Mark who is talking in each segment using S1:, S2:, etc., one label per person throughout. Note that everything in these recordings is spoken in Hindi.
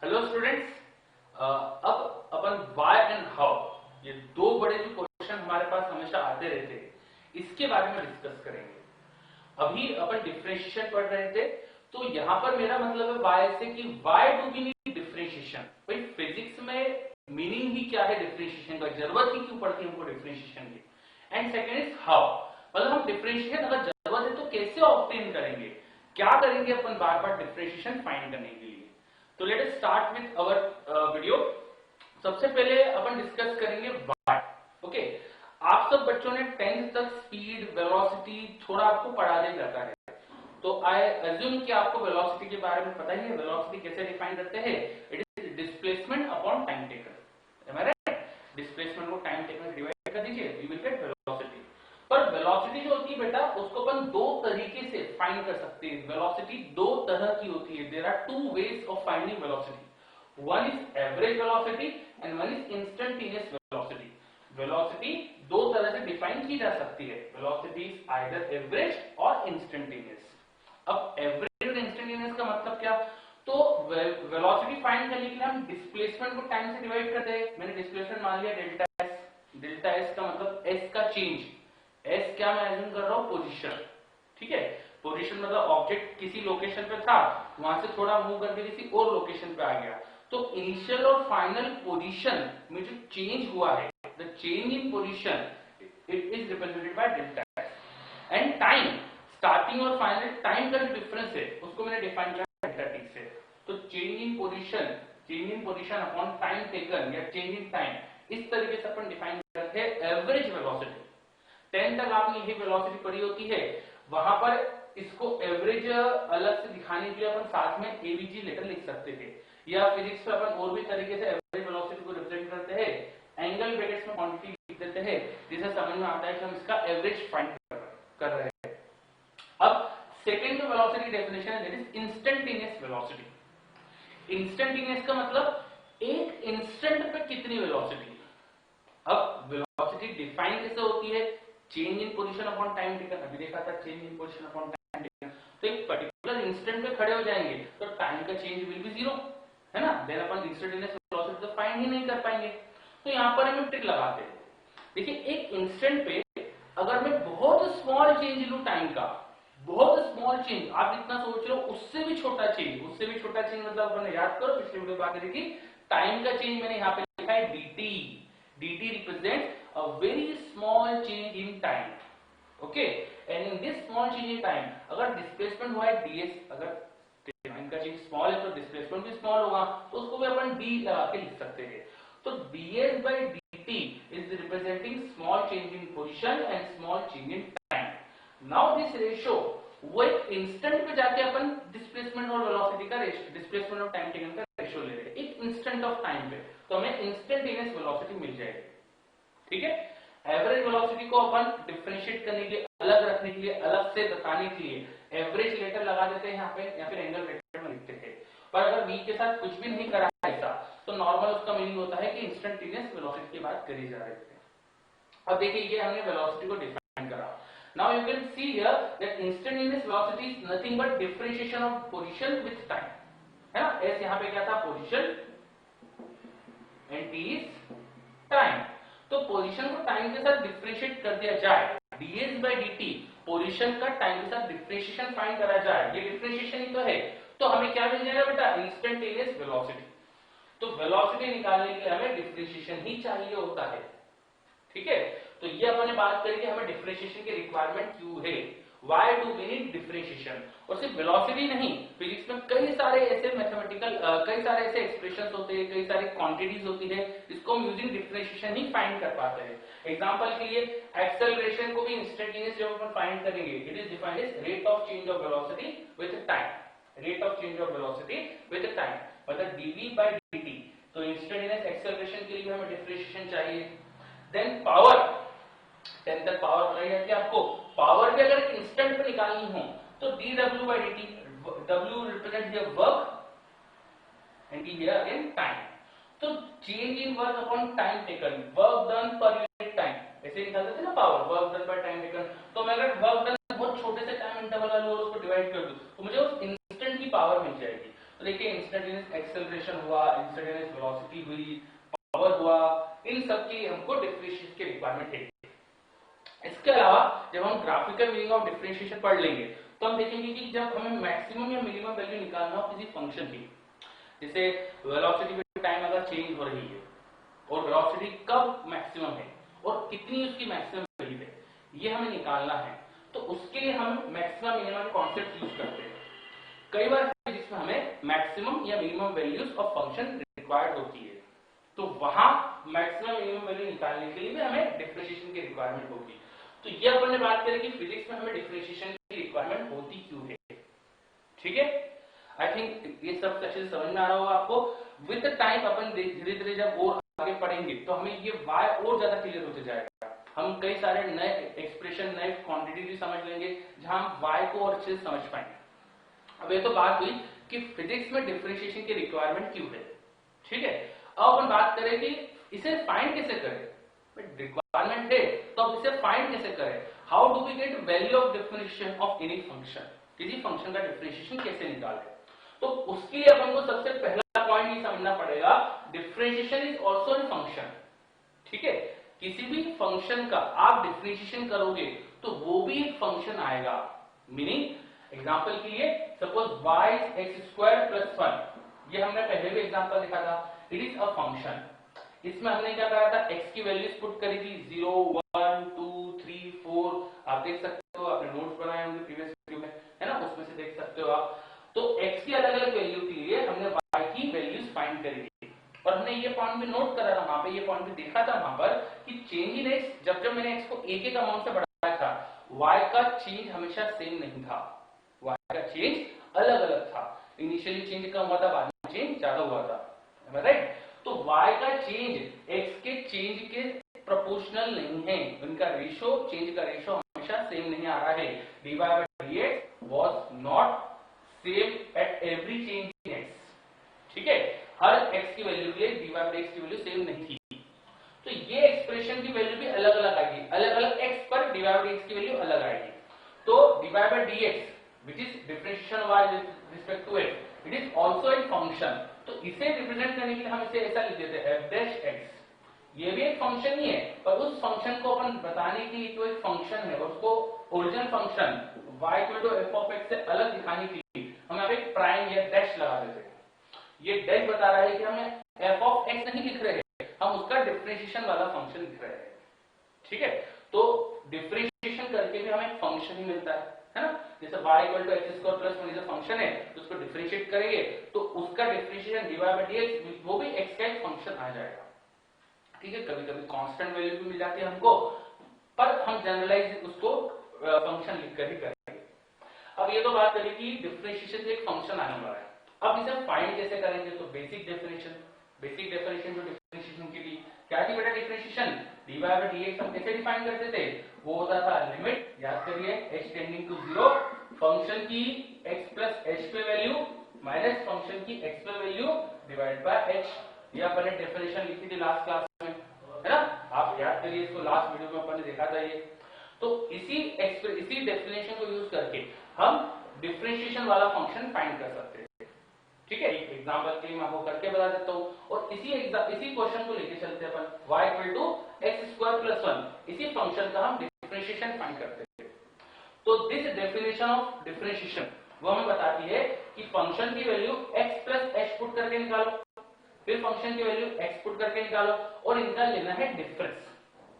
S1: हेलो स्टूडेंट्स, अब अपन व्हाई एंड हाउ, ये दो बड़े जो क्वेश्चन हमारे पास हमेशा आते रहते हैं इसके बारे में डिस्कस करेंगे। अभी अपन डिफरेंशिएशन पढ़ रहे थे, तो यहां पर मेरा मतलब है व्हाई से कि why do we need differentiation. भाई फिजिक्स में मीनिंग ही क्या है डिफरेंशिएशन का, जरूरत ही क्यों पड़ती है हमको डिफरेंशिएशन की। एंड सेकेंड इज हाउ, मतलब हम डिफरेंशिएशन अगर जरूरत है तो कैसे ऑब्टेन करेंगे, क्या करेंगे अपन बार बार डिफरेंशिएशन फाइंड करने के लिए। तो let us start with our video. सबसे पहले अपन डिस्कस करेंगे व्हाई। ओके, आप सब बच्चों ने 10th तक स्पीड वेलोसिटी थोड़ा आपको पढ़ा दिया जाता है, तो आई अज्यूम कि आपको वेलोसिटी के बारे में पता ही है। वेलोसिटी कैसे डिफाइन करते हैं? It is displacement upon time taken. Am I right? Displacement को टाइम टेकन डिवाइड कर दीजिए, वी विल गेट वेलोसिटी। पर वेलोसिटी जो होती है बेटा, उसको अपन दो तरीके से फाइंड कर सकते हैं। वेलोसिटी दो तरह की होती है। There are two ways of finding velocity. One is average velocity and one is instantaneous velocity. Velocity दो तरह से डिफाइन की जा सकती है। वेलोसिटी इज आइदर एवरेज और इंस्टेंटेनियस। अब एवरेज और इंस्टेंटेनियस का मतलब क्या? तो वेलोसिटी फाइंड करने के लिए हम डिस्प्लेसमेंट को टाइम से डिवाइड करते हैं। मैंने डिस्प्लेसमेंट मान लिया डेल्टा एस। डेल्टा एस का मतलब एस का चेंज। एस क्या मैं एज्यूम कर रहा हूं? पोजीशन। ठीक है, पोजीशन मतलब ऑब्जेक्ट किसी लोकेशन पे था, वहां से थोड़ा मूव करके किसी और लोकेशन पे आ गया, तो इनिशियल और फाइनल पोजीशन में जो चेंज हुआ है, the change in position, it is represented by delta S. And time, starting और फाइनल टाइम का जो डिफरेंस है उसको मैंने डिफाइन किया डेल्टा टी से। तो चेंज इन पोजीशन अपॉन टाइम टेकन या चेंज इन टाइम, इस तरीके से अपन डिफाइन करते हैं एवरेज वेलोसिटी। 10 तक आपने यही वेलोसिटी पढ़ी होती है। वहां पर इसको एवरेज अलग से दिखाने के लिए अपन साथ में एवीजी लेटर लिख सकते थे, या फिजिक्स में अपन और भी तरीके से एवरेज वेलोसिटी को रिप्रेजेंट करते हैं। एंगल ब्रैकेट्स में क्वांटिटी लिख देते हैं, जिससे समझ में आता है कि हम इसका एवरेज फाइंड कर रहे हैं। अब सेकेंड जो वेलोसिटी डेफिनेशन है, that is instantaneous velocity. Instantaneous का मतलब एक इंस्टेंट पे कितनी वेलोसिटी। अब वेलोसिटी डिफाइन कैसे होती है? Change in position upon time taken. अभी देखा था change in position upon time taken. तो एक पर्टिकुलर इंस्टेंट पे खड़े हो जाएंगे तो टाइम का चेंज विल बी जीरो, है ना। देन अपन इंस्टेंटेनियस वेलोसिटी तो फाइंड ही नहीं कर पाएंगे। तो यहां पर हम ट्रिक लगाते हैं। देखिए, एक इंस्टेंट पे अगर मैं बहुत स्मॉल चेंज लूं टाइम का, बहुत स्मॉल चेंज, आप जितना सोच रहे हो उससे भी छोटा चेंज, मतलब अपने याद करो पिछले वीडियो बात करी थी, टाइम का चेंज मैंने यहाँ पे लिखा है dt। dt represents a very small change in time, okay, and in this small change in time, अगर डिस्प्लेसमेंट हुआ है ds, अगर टाइम का चेंज स्मॉल है तो डिस्प्लेसमेंट भी स्मॉल होगा, तो उसको भी अपन d लगा के लिख सकते हैं। तो ds by dt is representing small change in position and small change in time. Now this ratio, वो एक इंस्टेंट पे जाके अपन डिस्प्लेसमेंट और वेलोसिटी का रेशियो, डिस्प्लेसमेंट और टाइम टेकन का रेशियो ले रहे हैं एक इंस्टेंट ऑफ टाइम पे, तो हमें इंस्टेंटेनियस वेलोसिटी मिल जाएगी। ठीक है, एवरेज वेलोसिटी को अपन डिफरेंशिएट करने के लिए, अलग रखने के लिए, अलग से बताने के लिए एवरेज लेटर लगा देते हैं यहाँ पे, या फिर एंगल ब्रैकेट में लिखते हैं। पर अगर v के साथ कुछ भी नहीं करा ऐसा, तो नॉर्मल उसका मीनिंग होता है कि इंस्टेंटेनियस वेलोसिटी की बात करी जा रही है। अब देखिए, ये हमने वेलोसिटी को डिफाइन करा। Now you can see here that instantaneous velocity is nothing but differentiation of position with time, है ना। s यहाँ पे क्या था? Position, and t is time. तो पोजीशन को टाइम के साथ डिफरेंशिएट कर दिया जाए, ds by dt, पोजीशन का टाइम के साथ डिफरेंशिएशन फाइंड करा जाए, ये डिफरेंशिएशन ही तो है, तो हमें क्या मिल जाएगा बेटा? Instantaneous velocity. तो वेलोसिटी निकालने के लिए हमें डिफरेंशिएशन ही चाहिए होता है। ठीक है, तो ये अपन बात करेंगे हमें डिफरेंशिएशन की रिक्वायरमेंट क्यों है, why do we need differentiation. और सिर्फ वेलोसिटी नहीं, फिजिक्स में कई सारे ऐसे मैथमेटिकल, कई सारे ऐसे एक्सप्रेशंस होते हैं, कई सारी क्वांटिटीज होती है, जिसको हम यूजिंग डिफरेंशिएशन ही फाइंड कर पाते हैं। एग्जांपल के लिए एक्सेलरेशन को भी इंस्टेंटेनियस जब अपन फाइंड करेंगे, it is defined as rate of change of velocity with time. Rate of change of velocity with time, मतलब dv by dt। तो इंस्टेंटेनियस एक्सेलरेशन के लिए हमें डिफरेंशिएशन चाहिए। देन पावर, 10 तक पावर बताई जाती है आपको। पावर भी अगर इंस्टेंट पे निकालनी हो तो dw by dt, w represent here work and d here again time. तो change in work upon time taken, work done per unit time, ऐसे निकालते थे ना power, work done by time taken. तो मैं अगर वर्क डन बहुत छोटे से टाइम इंटरवल वाले और उसको डिवाइड कर दूं, तो मुझे उस इंस्टेंट की पावर मिल जाएगी। तो देखिए इंस्टेंटेनियस एक्सेलरेशन हुआ, इंस्टेंटेनियस वेलोसिटी हुई, पावर हुआ, इन सब की हमको डिफरेंशिएशन की रिक्वायरमेंट है। इसके अलावा जब हम ग्राफिकल मीनिंग ऑफ डिफरेंशिएशन पढ़ लेंगे तो हम देखेंगे कि जब हमें मैक्सिमम या मिनिमम वैल्यू निकालना हो किसी फंक्शन की, जैसे वेलोसिटी में टाइम अगर चेंज हो रही है और वेलोसिटी कब मैक्सिमम है और कितनी उसकी मैक्सिमम वैल्यू है, ये हमें निकालना है, तो उसके लिए हम मैक्सिमम मिनिमम कॉन्सेप्ट यूज करते हैं। कई बार फिजिक्स में हमें मैक्सिमम या minimum values of function required होती है, तो वहां मैक्सिमम मिनिमम वैल्यू निकालने के लिए भी हमें डिफरेंशिएशन की रिक्वायरमेंट होगी। तो ये अपन ने बात करी कि फिजिक्स में हमें डिफरेंशिएशन की रिक्वायरमेंट होती क्यों है। ठीक है, आई थिंक ये सब अच्छे से समझ में आ रहा होगा आपको। विद टाइम अपन धीरे धीरे जब और आगे पढ़ेंगे तो हमें ये वाई और ज्यादा क्लियर होते जाएगा। हम कई सारे नए एक्सप्रेशन, नए क्वांटिटी भी समझ लेंगे जहां हम वाई को और अच्छे से समझ पाएंगे। अब ये तो बात हुई कि फिजिक्स में डिफरेंशिएशन की रिक्वायरमेंट क्यों है। ठीक है, अब अपन बात करें कि इसे फाइंड कैसे करें। रिक्वायरमेंट है तो अब इसे फाइंड कैसे करें। How do we get value of differentiation of any function, किसी फंक्शन का डिफरेंशिएशन कैसे निकालें। तो उसके लिए अपन को सबसे पहला पॉइंट ये समझना पड़ेगा, differentiation is also in function. ठीक है, किसी भी फंक्शन का आप डिफरेंशिएशन करोगे तो वो भी एक फंक्शन आएगा। मीनिंग एग्जांपल के लिए suppose y x square plus 1, ये हमने पहले भी एग्जांपल देखा था, इट इज अ फंक्शन। इसमें हमने क्या करा था, x की वैल्यूज पुट करी थी 0 1 2 3 4, आप देख सकते हो, आपने नोट्स बनाए होंगे प्रीवियस वीडियो में, है ना, उसमें से देख सकते हो आप। तो x की अलग अलग वैल्यू के लिए हमने y की वैल्यूज फाइंड करी थी और हमने ये पॉइंट भी नोट करा था वहां पे, ये पॉइंट भी देखा था वहां पर कि चेंज इन x, जब जब मैंने x को एक एक अमाउंट से बढ़ाया था, y का चेंज हमेशा सेम नहीं था, y का चेंज अलग अलग था। इनिशियली चेंज कम हुआ था, बाद में चेंज ज्यादा हुआ था, राइट। तो y का चेंज x के चेंज के प्रोपोर्शनल नहीं है, उनका रेशो, चेंज का रेशो हमेशा सेम नहीं आ रहा है। dy by dx was not same at every change in x। ठीक है, हर x की वैल्यू के लिए dy by dx की वैल्यू सेम नहीं थी, तो ये एक्सप्रेशन की वैल्यू भी अलग अलग आएगी, अलग अलग x पर dy by dx की वैल्यू अलग आएगी। तो dy by dx which is differentiation y with respect to x, it is also a function। तो इसे रिप्रेजेंट करने के लिए हम इसे ऐसा लिख देते हैं f dash x। ये भी एक फंक्शन ही है, पर उस फंक्शन को अपन बताने के लिए जो एक फंक्शन है उसको original function y equal to f of x से अलग दिखाने के लिए हम यहाँ पे प्राइम या डैश लगा देते हैं। ये डैश बता रहा है कि हमें f of x नहीं लिख रहे हैं, हम उसका डिफरेंशिएशन वाला फंक्शन लिख रहे हैं। ठीक है, तो डिफरेंशिएशन करके भी हमें एक फंक्शन ही मिलता है ना। जैसे y equal to x square plus 1 function है, तो उसको डिफरेंशिएट करेंगे तो उसका डिफरेंशिएशन dy by dx वो भी x का एक फंक्शन आ जाएगा। ठीक है, कभी कभी कांस्टेंट वैल्यू भी मिल जाती है हमको, पर हम जनरलाइज उसको फंक्शन लिखकर ही करेंगे। अब ये तो बात करें कि डिफरेंशिएशन से एक फंक्शन आने वाला है, अब इसे फाइंड कैसे करेंगे। तो बेसिक डेफिनेशन जो डिफरेंशिएशन के लिए क्या थी बेटा, डिफरेंशिएशन dy by dx हम कैसे डिफाइन करते थे, वो होता था लिमिट, याद करिए, h टेंडिंग टू 0, फंक्शन की x प्लस h पे वैल्यू माइनस फंक्शन की x पे वैल्यू डिवाइड बाय h। ये अपन ने डेफिनेशन लिखी थी लास्ट क्लास में, है ना, आप याद करिए इसको, लास्ट वीडियो में अपन ने देखा था ये। तो इसी डेफिनेशन को यूज करके हम डिफरेंशिएशन वाला फंक्शन फाइंड कर सकते हैं। ठीक है, एक एग्जांपल के लिए मैं आपको करके बता देता हूं, और इसी क्वेश्चन को लेके चलते हैं अपन, y equal to x square plus 1, इसी फंक्शन का हम डिफरेंशिएशन फाइंड करते हैं। तो दिस डेफिनेशन ऑफ डिफरेंशिएशन वो हमें बताती है कि फंक्शन की value x plus h put करके निकालो, फिर फंक्शन की वैल्यू x पुट करके निकालो और इनका लेना है डिफरेंस।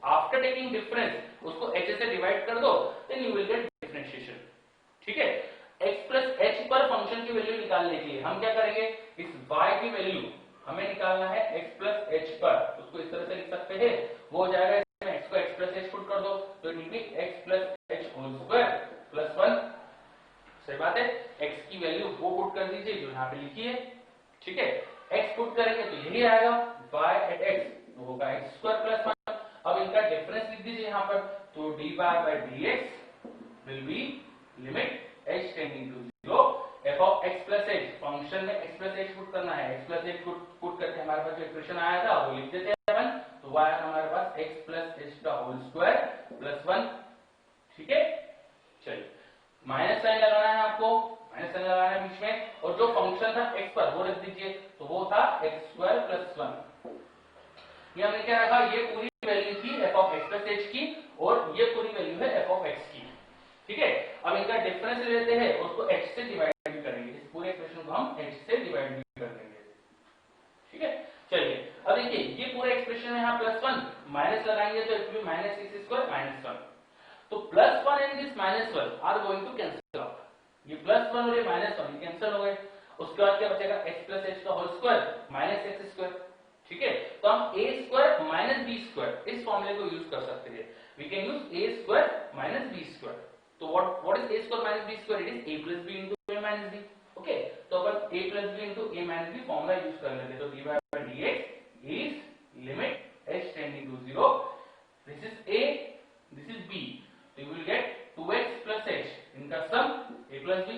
S1: आफ्टर टेकिंग डिफरेंस उसको h से डिवाइड कर दो, then you will get differentiation. ठीक है, x प्लस h पर फंक्शन की वैल्यू निकालने के लिए हम क्या करेंगे, इस y की वैल्यू हमें निकालना है x प्लस h पर, उसको इस तरह से लिख सकते हैं, वो हो जाएगा इसमें x को x प्लस h पुट कर दो तो it will be x plus h whole square plus 1। सही बात है, x की वैल्यू वो पुट कर दीजिए जो यहाँ पे लिखी है। ठीक है, x पुट करेंगे तो यही आएगा, y एट x तो होगा x स्क्वायर प्लस 1। अब इनका डिफरेंस लिख दीजिए यहाँ पर, तो dy by dx will be limit h tending to 0 f of x plus h, function में x plus h पुट करना है, x plus h पुट करके हमारे पास जो एक्सप्रेशन आया था वो लिख देते हैं अपन, तो y हमारे पास x plus h का होल स्क्वायर प्लस 1। ठीक है, चलिए माइनस साइन लगाना है आपको, माइनस साइन लगाना है बीच में, और जो फंक्शन था x पर वो रख दीजिए, तो वो था x² + 1। ये हमने क्या रखा, ये पूरी वैल्यू थी f(x+h) की, और ये पूरी वैल्यू है f(x) की। ठीक है, अब इनका डिफरेंस लेते हैं, उसको h से डिवाइड भी करेंगे, इस पूरे एक्सप्रेशन को हम h से डिवाइड भी कर देंगे। ठीक है, चलिए अब देखिए ये पूरे एक्सप्रेशन में यहाँ +1 माइनस लगाएंगे तो इट विल बी -x² -1। तो +1 and this -1 are going to cancel out, ये +1 और ये -1 कैंसिल हो गए। उसके बाद क्या बचेगा, x+h का होल स्क्वायर -x²। ठीक है, तो हम a² - b² इस फॉर्मूले को यूज कर सकते हैं। We can use a² - b²। तो what is a² - b²? It is a + b * a - b। Okay, तो अपन a + b * a - b formula use कर लेते हैं। तो dy/dx is limit h tending to 0, this is a, this is b, so you will get 2x + h, इनका सम a + b।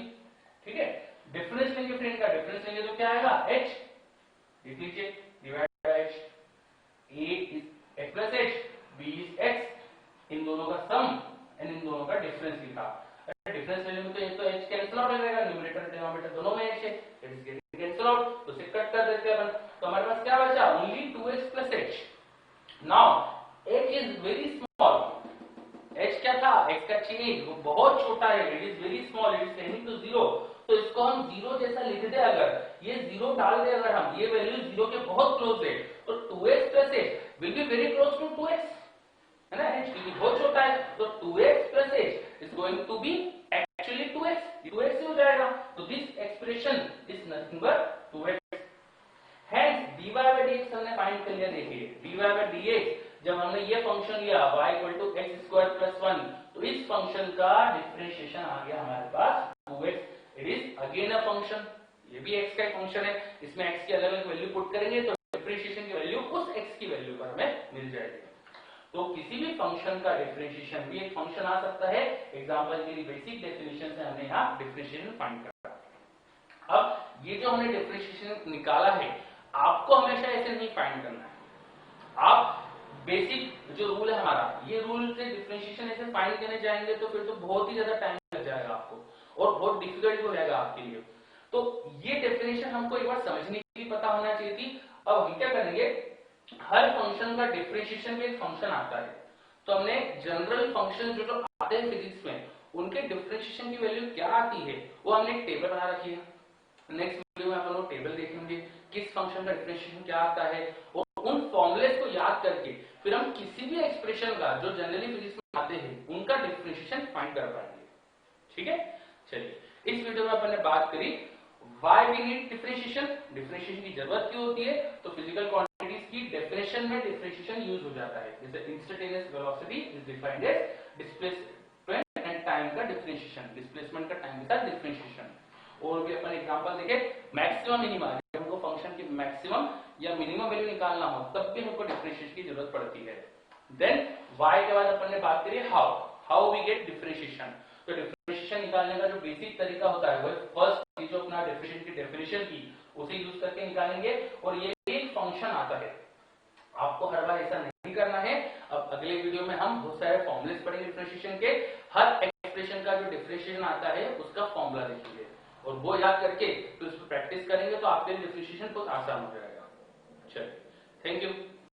S1: ठीक है, डिफरेंस लेंगे, फिर इनका डिफरेंस लेंगे तो क्या आएगा, h। लिख लीजिए divide by h, a is x + h, b is x, इन दोनों का सम एंड इन दोनों का डिफरेंस लिखा। डिफरेंस लेने में तो ये तो h कैंसिल आउट हो जाएगा, न्यूमरेटर डिनोमिनेटर दोनों में h है, it is getting cancel out, तो इसे कट कर देते हैं अपन। तो हमारे पास क्या बचा, only 2x + h। Now h is very small, h क्या था, x का चेंज वो बहुत छोटा है, it is very small, it is tending to 0। तो इसको हम 0 जैसा लिख दे, अगर ये 0 डाल दे, अगर हम ये वैल्यू 0 के बहुत क्लोज है, तो 2x + h will be very close to 2x, है ना, h क्योंकि बहुत छोटा है, तो 2x + h is going to be actually 2x ही हो जाएगा। तो this expression is nothing but 2x। Hence dy/dx हमने फाइंड कर लिया। देखिए dy/dx जब हमने ये फंक्शन लिया y = x² + 1, तो इस फंक्शन का डिफरेंशिएशन आ गया हमारे पास 2x। It is again a function, ये भी x का फंक्शन है, इसमें x की अलग अलग वैल्यू पुट करेंगे तो डिफरेंशिएशन की वैल्यू उस x की वैल्यू पर हमें मिल जाएगी। तो किसी भी फंक्शन का डिफरेंशिएशन भी एक फंक्शन आ सकता है। एग्जांपल के लिए बेसिक डेफिनेशन से हमने यहाँ डिफरेंशिएशन फाइंड करा। अब ये जो हमने डिफरेंशिएशन निकाला है, आपको हमेशा ऐसे नहीं फाइंड करना है। आप बेसिक जो रूल है हमारा, ये रूल से डिफरेंशिएशन ऐसे फाइंड करने जाएंगे तो फिर तो बहुत ही ज्यादा टाइम लग जाएगा आपको और बहुत डिफिकल्ट हो जाएगा आपके लिए। तो ये डेफिनेशन हमको एक बार समझने की पता होना चाहिए थी। अब हम क्या करेंगे, हर फंक्शन का डिफरेंशिएशन में एक फंक्शन आता है, तो हमने जनरल फंक्शन जो आते हैं फिजिक्स में, उनके डिफरेंशिएशन की वैल्यू क्या आती है वो हमने एक टेबल बना रखी है। नेक्स्ट वीडियो में अपन वो टेबल देखेंगे, किस फंक्शन का डिफरेंशिएशन क्या आता है, और उन फॉर्मूलेस को याद करके फिर हम किसी भी एक्सप्रेशन का जो जनरली फिजिक्स में आते हैं उनका डिफरेंशिएशन फाइंड कर पाएंगे। ठीक है, चलिए इस वीडियो में अपन ने बात करी why we need differentiation, differentiation की जरूरत क्यों होती है। तो फिजिकल क्वांटिटीज की डेफिनेशन में डिफरेंशिएशन यूज हो जाता है, जैसे instantaneous velocity is defined as displacement and time का डिफरेंशिएशन, डिस्प्लेसमेंट का टाइम के साथ डिफरेंशिएशन। और भी अपन एग्जांपल देखे, मैक्सिमम मिनिमा, जब हमको फंक्शन की मैक्सिमम या मिनिमम वैल्यू निकालना हो तब भी हमको डिफरेंशिएशन की जरूरत पड़ती है। देन व्हाई के बाद अपन ने बात करी हाउ वी गेट डिफरेंशिएशन। तो डिफरेंशिएशन निकालने का जो बेसिक तरीका होता है वो फर्स्ट जो अपना डिफरेंशिएशन की डेफिनेशन की उसे यूज करके निकालेंगे, और ये एक फंक्शन आता है, आपको हर बार ऐसा नहीं करना है। अब अगले वीडियो में हम बहुत सारे फॉर्मूलेस पढ़ेंगे डिफरेंशिएशन के, हर एक्सप्रेशन का जो डिफरेंशिएशन आता है उसका फॉर्मूला देखेंगे और वो याद करके तो इस पर प्रैक्टिस करेंगे तो आपके लिए डिफरेंशिएशन बहुत आसान हो जाएगा। चलिए, थैंक यू।